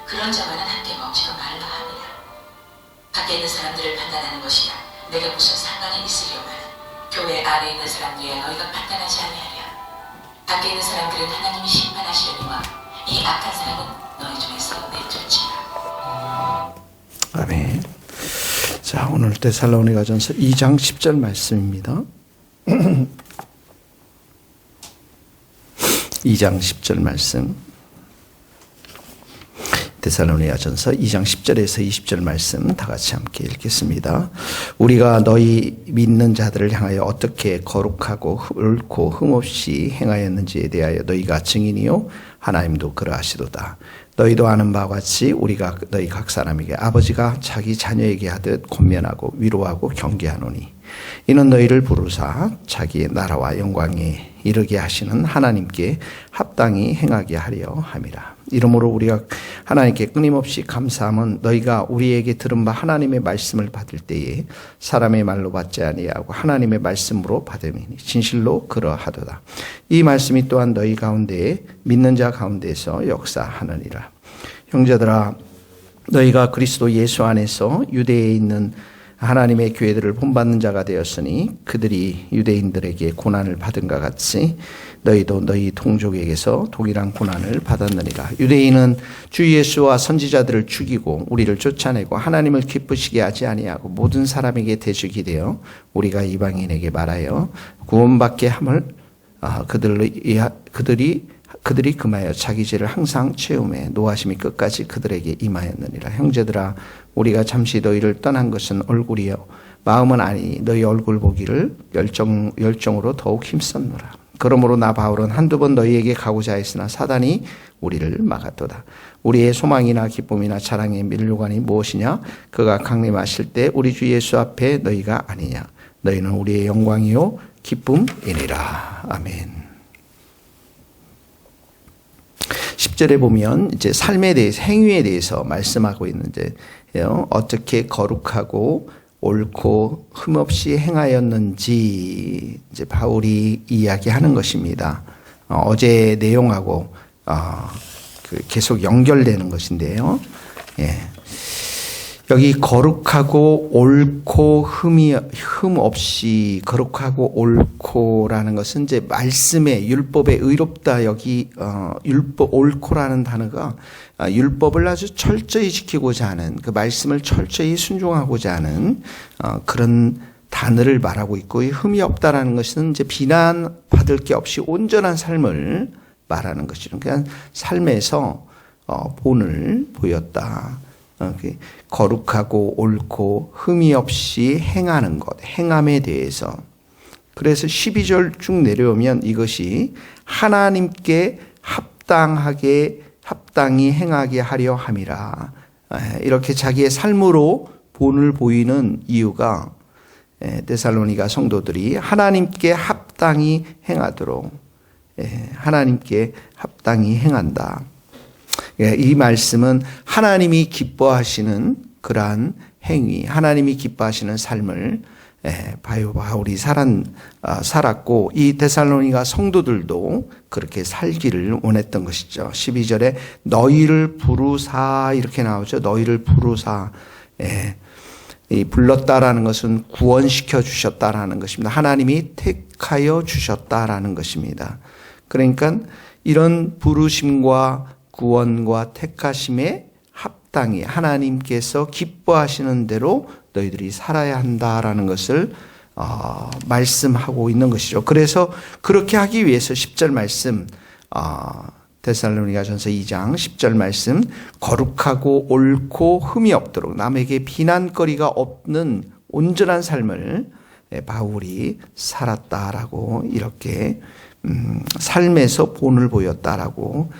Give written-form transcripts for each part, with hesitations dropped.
그런 자만은 함께 멈추어 말라 합니다. 밖에 있는 사람들을 판단하는 것이야 내가 무슨 상관이 있으려면 교회 안에 있는 사람들이야 너희가 판단하지 아니하랴. 밖에 있는 사람들은 하나님이 심판하시려니와 이 악한 사람은 너희 중에서 내쫓으라. 아멘. 자, 오늘 데살로니가전서 2장 10절 말씀입니다. 2장 10절 말씀. 데살로니가전서 2장 10절에서 20절 말씀 다 같이 함께 읽겠습니다. 우리가 너희 믿는 자들을 향하여 어떻게 거룩하고 옳고 흠없이 행하였는지에 대하여 너희가 증인이요 하나님도 그러하시도다. 너희도 아는 바와 같이 우리가 너희 각 사람에게 아버지가 자기 자녀에게 하듯 권면하고 위로하고 경계하노니 이는 너희를 부르사 자기의 나라와 영광에 이르게 하시는 하나님께 합당히 행하게 하려 함이라. 이러므로 우리가 하나님께 끊임없이 감사함은 너희가 우리에게 들은 바 하나님의 말씀을 받을 때에 사람의 말로 받지 아니하고 하나님의 말씀으로 받음이니 진실로 그러하도다. 이 말씀이 또한 너희 가운데에 믿는 자 가운데서 역사하느니라. 형제들아, 너희가 그리스도 예수 안에서 유대에 있는 하나님의 교회들을 본받는 자가 되었으니 그들이 유대인들에게 고난을 받은 것 같이 너희도 너희 동족에게서 동일한 고난을 받았느니라. 유대인은 주 예수와 선지자들을 죽이고 우리를 쫓아내고 하나님을 기쁘시게 하지 아니하고 모든 사람에게 대적이 되어 우리가 이방인에게 말하여 구원받게 함을 그들이 금하여 자기 죄를 항상 채우매 노하심이 끝까지 그들에게 임하였느니라. 형제들아, 우리가 잠시 너희를 떠난 것은 얼굴이요 마음은 아니니 너희 얼굴 보기를 열정으로 더욱 힘썼노라. 그러므로 나 바울은 한두 번 너희에게 가고자 했으나 사단이 우리를 막았도다. 우리의 소망이나 기쁨이나 자랑의 면류관이 무엇이냐? 그가 강림하실 때 우리 주 예수 앞에 너희가 아니냐? 너희는 우리의 영광이요 기쁨이니라. 아멘. 10절에 보면 이제 삶에 대해서, 행위에 대해서 말씀하고 있는데요. 어떻게 거룩하고 옳고 흠없이 행하였는지 이제 바울이 이야기하는 것입니다. 어제 내용하고 계속 연결되는 것인데요. 예. 여기 거룩하고 옳고 흠 없이 거룩하고 옳고라는 것은 이제 말씀의 율법에 의롭다. 여기 율법 옳고라는 단어가 율법을 아주 철저히 지키고자 하는 그 말씀을 철저히 순종하고자 하는 그런 단어를 말하고 있고, 이 흠이 없다라는 것은 이제 비난받을 게 없이 온전한 삶을 말하는 것이죠. 그냥 삶에서 본을 보였다. 거룩하고 옳고 흠이 없이 행하는 것, 행함에 대해서. 그래서 12절 쭉 내려오면 이것이 하나님께 합당히 행하게 하려 함이라. 이렇게 자기의 삶으로 본을 보이는 이유가 데살로니가 성도들이 하나님께 합당히 행하도록, 하나님께 합당히 행한다. 이 말씀은 하나님이 기뻐하시는 그러한 행위, 하나님이 기뻐하시는 삶을 바울이 살았고, 이 데살로니가 성도들도 그렇게 살기를 원했던 것이죠. 12절에 너희를 부르사 이렇게 나오죠. 너희를 부르사. 이 불렀다라는 것은 구원시켜 주셨다라는 것입니다. 하나님이 택하여 주셨다라는 것입니다. 그러니까 이런 부르심과 구원과 택하심에 합당히 하나님께서 기뻐하시는 대로 너희들이 살아야 한다라는 것을 말씀하고 있는 것이죠. 그래서 그렇게 하기 위해서 10절 말씀, 데살로니가전서 2장 10절 말씀, 거룩하고 옳고 흠이 없도록 남에게 비난거리가 없는 온전한 삶을 바울이 살았다라고, 이렇게 삶에서 본을 보였다라고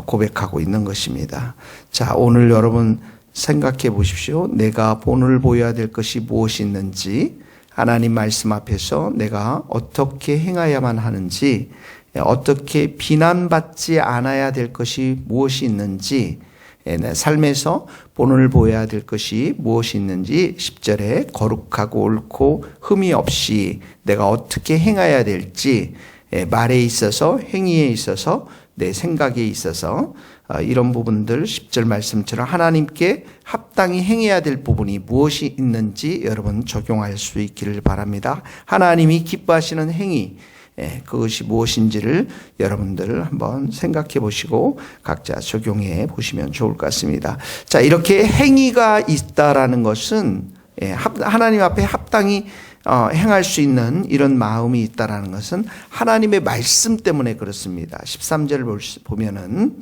고백하고 있는 것입니다. 자, 오늘 여러분 생각해 보십시오. 내가 본을 보여야 될 것이 무엇이 있는지, 하나님 말씀 앞에서 내가 어떻게 행해야만 하는지, 어떻게 비난받지 않아야 될 것이 무엇이 있는지, 내 삶에서 본을 보여야 될 것이 무엇이 있는지 10절에 거룩하고 옳고 흠이 없이 내가 어떻게 행해야 될지, 말에 있어서 행위에 있어서 내 생각에 있어서 이런 부분들 10절 말씀처럼 하나님께 합당히 행해야 될 부분이 무엇이 있는지 여러분 적용할 수 있기를 바랍니다. 하나님이 기뻐하시는 행위, 그것이 무엇인지를 여러분들 한번 생각해 보시고 각자 적용해 보시면 좋을 것 같습니다. 자, 이렇게 행위가 있다라는 것은 하나님 앞에 합당히 행할 수 있는 이런 마음이 있다라는 것은 하나님의 말씀 때문에 그렇습니다. 13절 보면은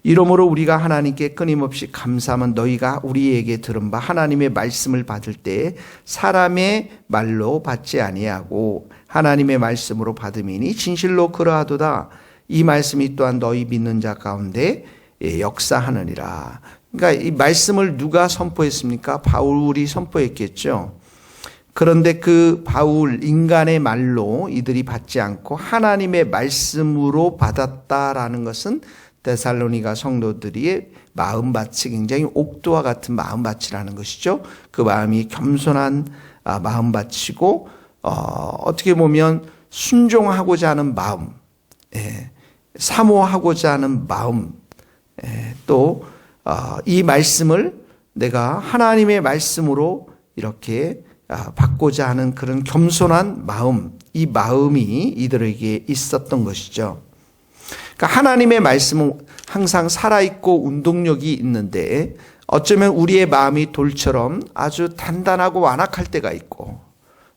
이러므로 우리가 하나님께 끊임없이 감사하면 너희가 우리에게 들은 바 하나님의 말씀을 받을 때 사람의 말로 받지 아니하고 하나님의 말씀으로 받음이니 진실로 그러하도다. 이 말씀이 또한 너희 믿는 자 가운데 역사하느니라. 그러니까 이 말씀을 누가 선포했습니까? 바울이 선포했겠죠. 그런데 그 바울 인간의 말로 이들이 받지 않고 하나님의 말씀으로 받았다라는 것은 데살로니가 성도들의 마음밭이 굉장히 옥도와 같은 마음밭이라는 것이죠. 그 마음이 겸손한 마음밭이고 어떻게 보면 순종하고자 하는 마음, 사모하고자 하는 마음, 또 이 말씀을 내가 하나님의 말씀으로 이렇게 받고자 하는 그런 겸손한 마음, 이 마음이 이들에게 있었던 것이죠. 그러니까 하나님의 말씀은 항상 살아있고 운동력이 있는데 어쩌면 우리의 마음이 돌처럼 아주 단단하고 완악할 때가 있고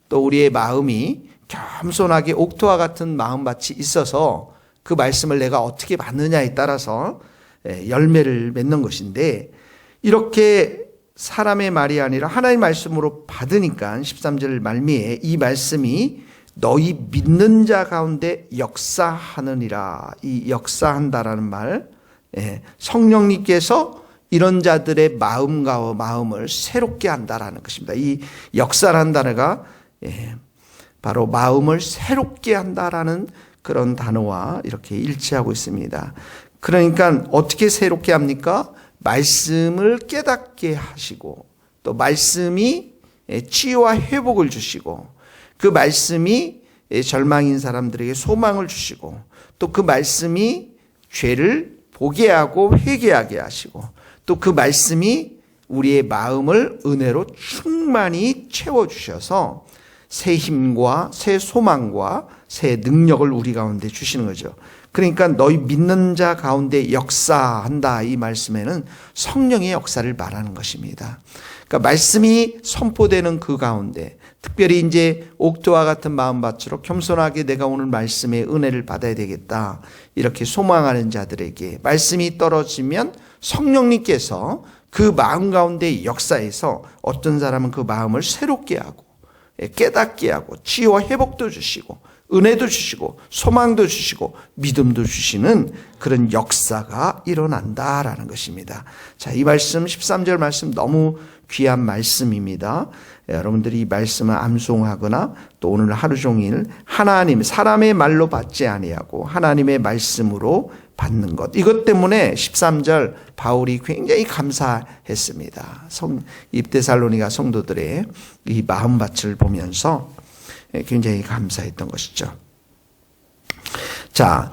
또 우리의 마음이 겸손하게 옥토와 같은 마음밭이 있어서 그 말씀을 내가 어떻게 받느냐에 따라서 열매를 맺는 것인데 이렇게 사람의 말이 아니라 하나님의 말씀으로 받으니까 13절 말미에 이 말씀이 너희 믿는 자 가운데 역사하느니라. 이 역사한다라는 말, 성령님께서 이런 자들의 마음과 마음을 새롭게 한다라는 것입니다. 이 역사라는 단어가 바로 마음을 새롭게 한다라는 그런 단어와 이렇게 일치하고 있습니다. 그러니까 어떻게 새롭게 합니까? 말씀을 깨닫게 하시고 또 말씀이 치유와 회복을 주시고 그 말씀이 절망인 사람들에게 소망을 주시고 또 그 말씀이 죄를 보게 하고 회개하게 하시고 또 그 말씀이 우리의 마음을 은혜로 충만히 채워주셔서 새 힘과 새 소망과 새 능력을 우리 가운데 주시는 거죠. 그러니까 너희 믿는 자 가운데 역사한다 이 말씀에는 성령의 역사를 말하는 것입니다. 그러니까 말씀이 선포되는 그 가운데 특별히 이제 옥토와 같은 마음밭으로 겸손하게 내가 오늘 말씀의 은혜를 받아야 되겠다 이렇게 소망하는 자들에게 말씀이 떨어지면 성령님께서 그 마음 가운데 역사에서 어떤 사람은 그 마음을 새롭게 하고 깨닫게 하고 치유와 회복도 주시고 은혜도 주시고 소망도 주시고 믿음도 주시는 그런 역사가 일어난다라는 것입니다. 자, 이 말씀 13절 말씀 너무 귀한 말씀입니다. 여러분들이 이 말씀을 암송하거나 또 오늘 하루 종일 하나님 사람의 말로 받지 아니하고 하나님의 말씀으로 받는 것 이것 때문에 13절 바울이 굉장히 감사했습니다. 이 데살로니가 성도들의 이 마음밭을 보면서 굉장히 감사했던 것이죠. 자,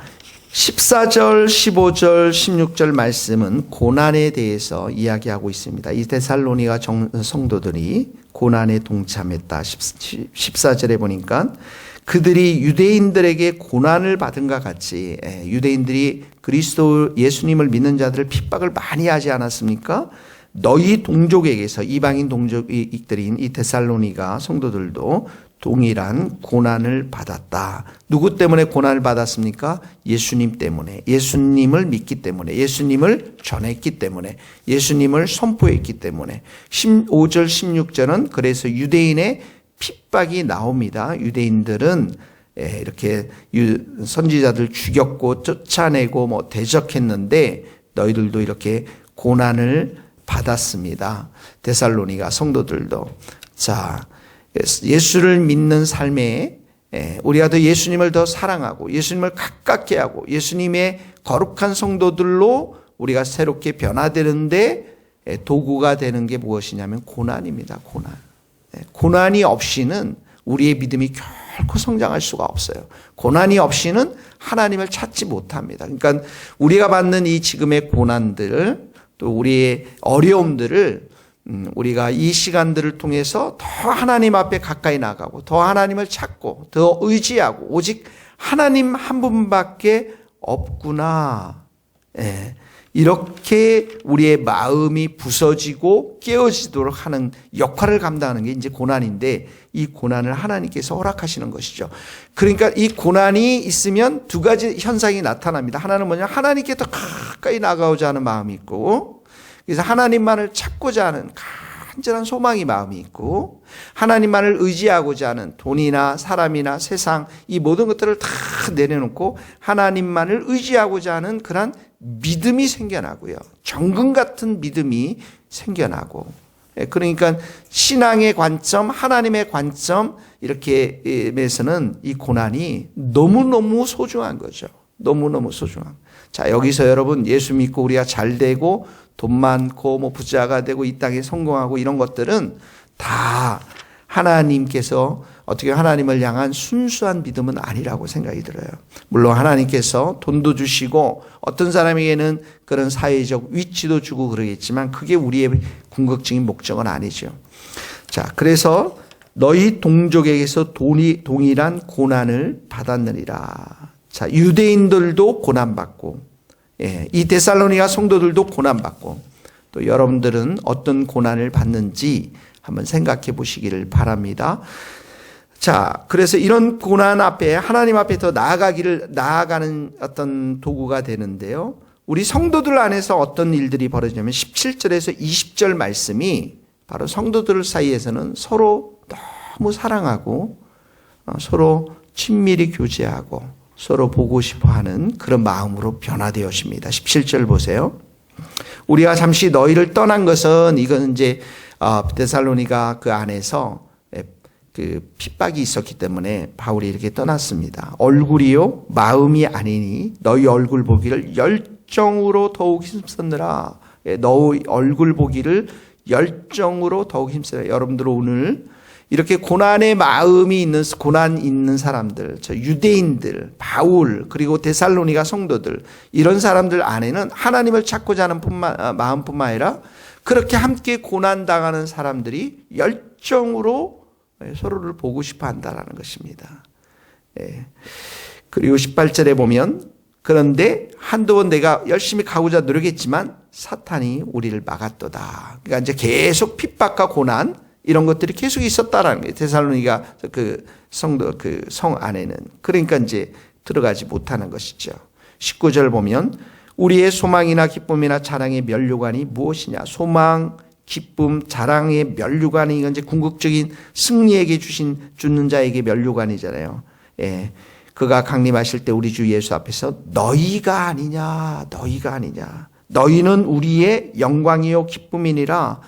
14절, 15절, 16절 말씀은 고난에 대해서 이야기하고 있습니다. 이 데살로니가 성도들이 고난에 동참했다. 14절에 보니까 그들이 유대인들에게 고난을 받은 것 같이 유대인들이 그리스도 예수님을 믿는 자들을 핍박을 많이 하지 않았습니까? 너희 동족에게서 이방인 동족들인 이 데살로니가 성도들도 동일한 고난을 받았다. 누구 때문에 고난을 받았습니까? 예수님 때문에. 예수님을 믿기 때문에. 예수님을 전했기 때문에. 예수님을 선포했기 때문에. 15절 16절은 그래서 유대인의 핍박이 나옵니다. 유대인들은 이렇게 선지자들 죽였고 쫓아내고 대적했는데 너희들도 이렇게 고난을 받았습니다. 데살로니가 성도들도. 자, 예수를 믿는 삶에 우리가 더 예수님을 더 사랑하고 예수님을 가깝게 하고 예수님의 거룩한 성도들로 우리가 새롭게 변화되는데 도구가 되는 게 무엇이냐면 고난입니다. 고난. 고난이 없이는 우리의 믿음이 결코 성장할 수가 없어요. 고난이 없이는 하나님을 찾지 못합니다. 그러니까 우리가 받는 이 지금의 고난들, 또 우리의 어려움들을 우리가 이 시간들을 통해서 더 하나님 앞에 가까이 나가고 더 하나님을 찾고 더 의지하고 오직 하나님 한 분밖에 없구나. 예. 이렇게 우리의 마음이 부서지고 깨어지도록 하는 역할을 감당하는 게 이제 고난인데, 이 고난을 하나님께서 허락하시는 것이죠. 그러니까 이 고난이 있으면 두 가지 현상이 나타납니다. 하나는 뭐냐? 하나님께 더 가까이 나가고자 하는 마음이 있고, 그래서 하나님만을 찾고자 하는 간절한 소망이 마음이 있고, 하나님만을 의지하고자 하는 돈이나 사람이나 세상 이 모든 것들을 다 내려놓고 하나님만을 의지하고자 하는 그런 믿음이 생겨나고요. 정금 같은 믿음이 생겨나고, 그러니까 신앙의 관점, 하나님의 관점 이렇게 에서는 이 고난이 너무너무 소중한 거죠. 너무너무 소중한. 자, 여기서 여러분 예수 믿고 우리가 잘 되고 돈 많고 뭐 부자가 되고 이 땅에 성공하고 이런 것들은 다 하나님께서 어떻게 하나님을 향한 순수한 믿음은 아니라고 생각이 들어요. 물론 하나님께서 돈도 주시고 어떤 사람에게는 그런 사회적 위치도 주고 그러겠지만 그게 우리의 궁극적인 목적은 아니죠. 자, 그래서 너희 동족에게서 동일한 고난을 받았느니라. 자, 유대인들도 고난받고, 이 데살로니가 성도들도 고난받고, 또 여러분들은 어떤 고난을 받는지 한번 생각해 보시기를 바랍니다. 자, 그래서 이런 고난 앞에 하나님 앞에 더 나아가는 어떤 도구가 되는데요. 우리 성도들 안에서 어떤 일들이 벌어지냐면 17절에서 20절 말씀이 바로 성도들 사이에서는 서로 너무 사랑하고 서로 친밀히 교제하고 서로 보고 싶어 하는 그런 마음으로 변화되어집니다. 17절 보세요. 우리가 잠시 너희를 떠난 것은, 이건 이제 데살로니가 그 안에서 그 핍박이 있었기 때문에 바울이 이렇게 떠났습니다. 얼굴이요 마음이 아니니 너희 얼굴 보기를 열정으로 더욱 힘썼느라. 너희 얼굴 보기를 열정으로 더욱 힘쓰라. 여러분들 오늘 이렇게 고난의 마음이 있는, 고난 있는 사람들, 저 유대인들, 바울, 그리고 데살로니가 성도들, 이런 사람들 안에는 하나님을 찾고자 하는 마음뿐만 아니라 그렇게 함께 고난당하는 사람들이 열정으로 서로를 보고 싶어 한다는 것입니다. 그리고 18절에 보면, 그런데 한두 번 내가 열심히 가고자 노력했지만 사탄이 우리를 막았도다. 그러니까 이제 계속 핍박과 고난, 이런 것들이 계속 있었다라는 거예요. 데살로니가 그 성도, 그 성 안에는. 그러니까 이제 들어가지 못하는 것이죠. 19절 보면, 우리의 소망이나 기쁨이나 자랑의 면류관이 무엇이냐? 소망, 기쁨, 자랑의 면류관이, 이건 이제 궁극적인 승리에게 주는 자에게 면류관이잖아요. 그가 강림하실 때 우리 주 예수 앞에서 너희가 아니냐, 너희가 아니냐. 너희는 우리의 영광이요 기쁨이니라.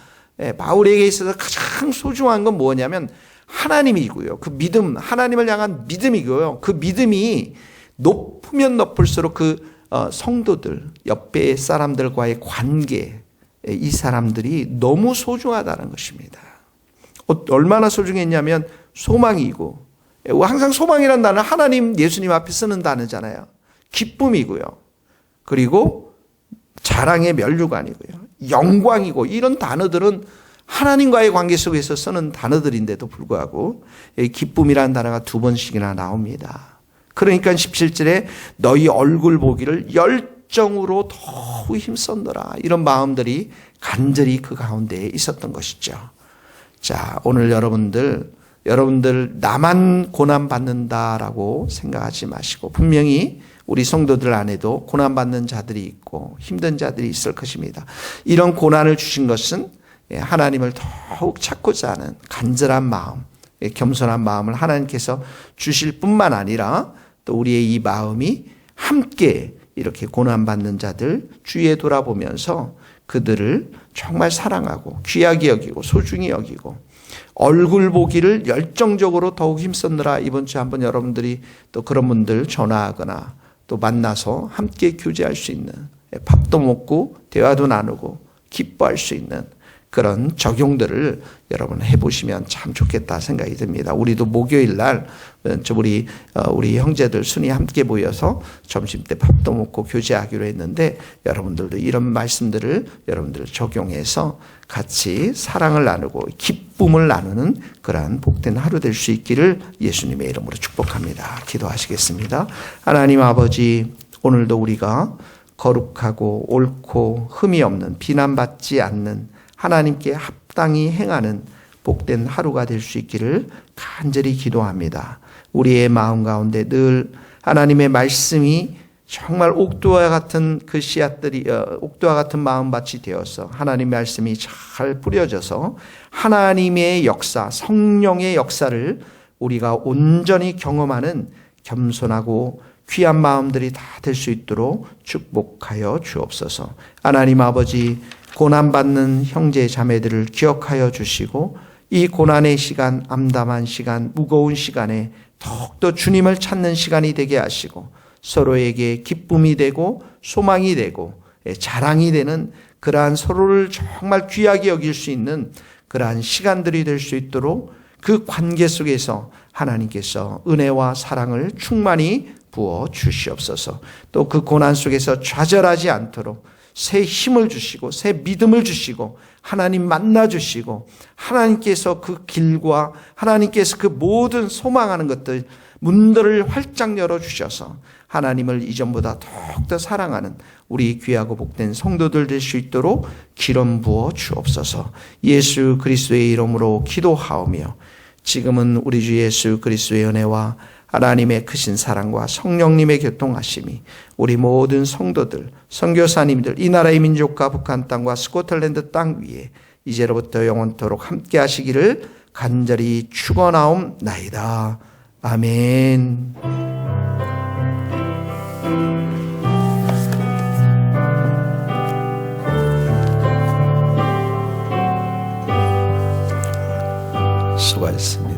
바울에게 있어서 가장 소중한 건 뭐냐면 하나님이고요. 그 믿음, 하나님을 향한 믿음이고요. 그 믿음이 높으면 높을수록 그 성도들, 옆에 사람들과의 관계, 이 사람들이 너무 소중하다는 것입니다. 얼마나 소중했냐면 소망이고, 항상 소망이란 단어는 하나님, 예수님 앞에 쓰는 단어잖아요. 기쁨이고요. 그리고 자랑의 면류관이고요. 영광이고, 이런 단어들은 하나님과의 관계 속에서 쓰는 단어들인데도 불구하고 기쁨이라는 단어가 두 번씩이나 나옵니다. 그러니까 17절에 너희 얼굴 보기를 열정으로 더욱 힘썼노라. 이런 마음들이 간절히 그 가운데에 있었던 것이죠. 자, 오늘 여러분들 나만 고난받는다라고 생각하지 마시고, 분명히 우리 성도들 안에도 고난받는 자들이 있고 힘든 자들이 있을 것입니다. 이런 고난을 주신 것은 하나님을 더욱 찾고자 하는 간절한 마음, 겸손한 마음을 하나님께서 주실 뿐만 아니라 또 우리의 이 마음이 함께 이렇게 고난받는 자들 주위에 돌아보면서 그들을 정말 사랑하고 귀하게 여기고 소중히 여기고 얼굴 보기를 열정적으로 더욱 힘썼느라. 이번 주에 한번 여러분들이 또 그런 분들 전화하거나 또 만나서 함께 교제할 수 있는, 밥도 먹고 대화도 나누고 기뻐할 수 있는 그런 적용들을 여러분 해보시면 참 좋겠다 생각이 듭니다. 우리도 목요일 날 우리 형제들 순위 함께 모여서 점심 때 밥도 먹고 교제하기로 했는데 여러분들도 이런 말씀들을 여러분들 적용해서 같이 사랑을 나누고 기쁨을 나누는 그러한 복된 하루 될 수 있기를 예수님의 이름으로 축복합니다. 기도하시겠습니다. 하나님 아버지, 오늘도 우리가 거룩하고 옳고 흠이 없는 비난받지 않는 하나님께 합당히 행하는 복된 하루가 될 수 있기를 간절히 기도합니다. 우리의 마음 가운데 늘 하나님의 말씀이 정말 옥두와 같은 그 씨앗들이 옥두와 같은 마음밭이 되어서 하나님의 말씀이 잘 뿌려져서 하나님의 역사, 성령의 역사를 우리가 온전히 경험하는 겸손하고 귀한 마음들이 다 될 수 있도록 축복하여 주옵소서. 하나님 아버지, 고난받는 형제 자매들을 기억하여 주시고 이 고난의 시간, 암담한 시간, 무거운 시간에 더욱더 주님을 찾는 시간이 되게 하시고 서로에게 기쁨이 되고 소망이 되고 자랑이 되는 그러한 서로를 정말 귀하게 여길 수 있는 그러한 시간들이 될 수 있도록 그 관계 속에서 하나님께서 은혜와 사랑을 충만히 부어 주시옵소서. 또 그 고난 속에서 좌절하지 않도록 새 힘을 주시고 새 믿음을 주시고 하나님 만나 주시고 하나님께서 그 길과 하나님께서 그 모든 소망하는 것들 문들을 활짝 열어 주셔서 하나님을 이전보다 더욱더 사랑하는 우리 귀하고 복된 성도들 될 수 있도록 기름 부어 주옵소서. 예수 그리스도의 이름으로 기도하오며 지금은 우리 주 예수 그리스도의 은혜와 하나님의 크신 사랑과 성령님의 교통하심이 우리 모든 성도들, 선교사님들, 이 나라의 민족과 북한 땅과 스코틀랜드 땅 위에 이제로부터 영원토록 함께 하시기를 간절히 축원하옵나이다. 아멘. 수고하셨습니다.